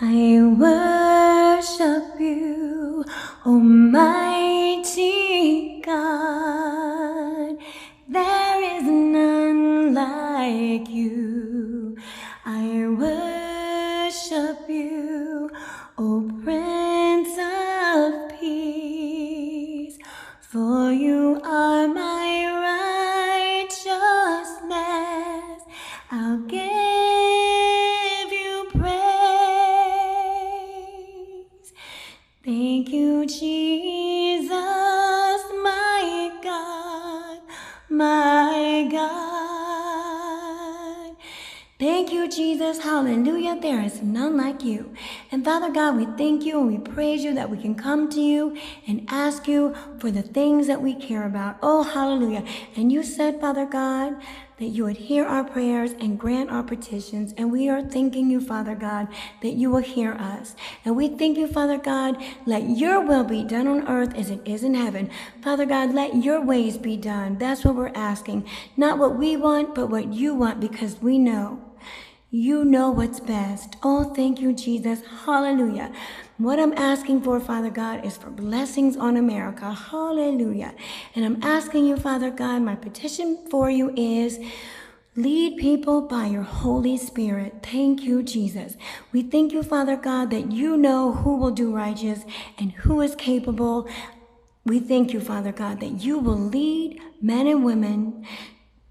I worship you, Almighty God. There is none like you. I worship you, O Prince of Peace. For you are my righteousness. I'll give you praise. Thank you, Jesus, my God, my God. Thank you, Jesus. Hallelujah. There is none like you. And Father God, we thank you and we praise you that we can come to you and ask you for the things that we care about. Oh, hallelujah. And you said, Father God, that you would hear our prayers and grant our petitions. And we are thanking you, Father God, that you will hear us. And we thank you, Father God, let your will be done on earth as it is in heaven. Father God, let your ways be done. That's what we're asking. Not what we want, but what you want, because we know. You know what's best. Oh, thank you, Jesus. Hallelujah. What I'm asking for, Father God, is for blessings on America. Hallelujah. And I'm asking you, Father God, my petition for you is lead people by your Holy Spirit. Thank you, Jesus. We thank you, Father God, that you know who will do righteous and who is capable. We thank you, Father God, that you will lead men and women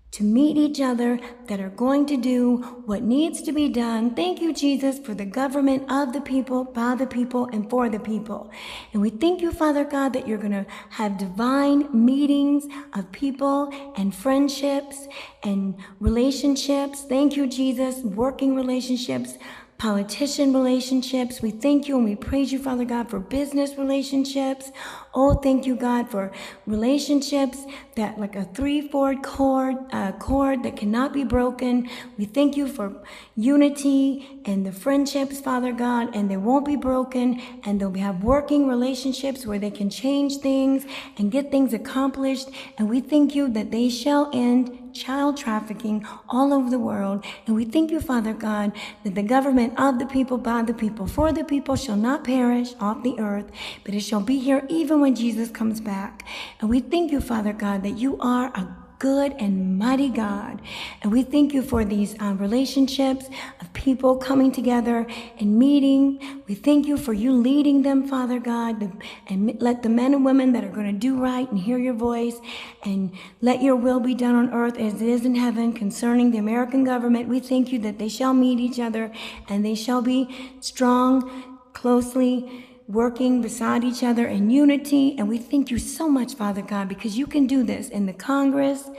to meet each other that are going to do what needs to be done. Thank you, Jesus, for the government of the people, by the people, and for the people. And we thank you, Father God, that you're going to have divine meetings of people and friendships and relationships. Thank you, Jesus, working relationships, politician relationships. We thank you and we praise you, Father God, for business relationships. Oh, thank you, God, for relationships that like a threefold cord that cannot be broken. We thank you for unity and the friendships, Father God, and they won't be broken, and they'll have working relationships where they can change things and get things accomplished. And we thank you that they shall end child trafficking all over the world. And we thank you, Father God, that the government of the people, by the people, for the people shall not perish off the earth, but it shall be here even when Jesus comes back. And we thank you, Father God, that you are a good and mighty God. And we thank you for these relationships of people coming together and meeting. We thank you for you leading them, Father God, and let the men and women that are going to do right and hear your voice, and let your will be done on earth as it is in heaven concerning the American government. We thank you that they shall meet each other and they shall be strong, closely working beside each other in unity. And we thank you so much, Father God, because you can do this in the Congress.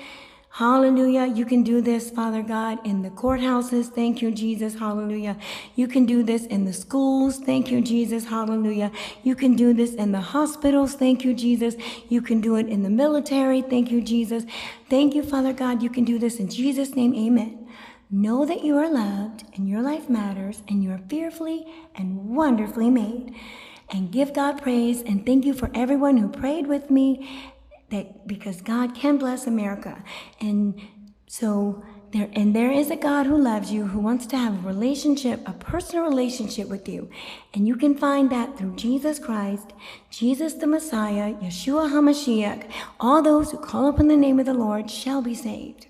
Hallelujah. You can do this, Father God, in the courthouses. Thank you, Jesus. Hallelujah. You can do this in the schools. Thank you, Jesus. Hallelujah. You can do this in the hospitals. Thank you, Jesus. You can do it in the military. Thank you, Jesus. Thank you, Father God. You can do this in Jesus' name. Amen. Know that you are loved and your life matters and you are fearfully and wonderfully made. And give God praise, and thank you for everyone who prayed with me, that because God can bless America. And so there is a God who loves you, who wants to have a relationship, a personal relationship with you. And you can find that through Jesus Christ, Jesus the Messiah, Yeshua HaMashiach. All those who call upon the name of the Lord shall be saved.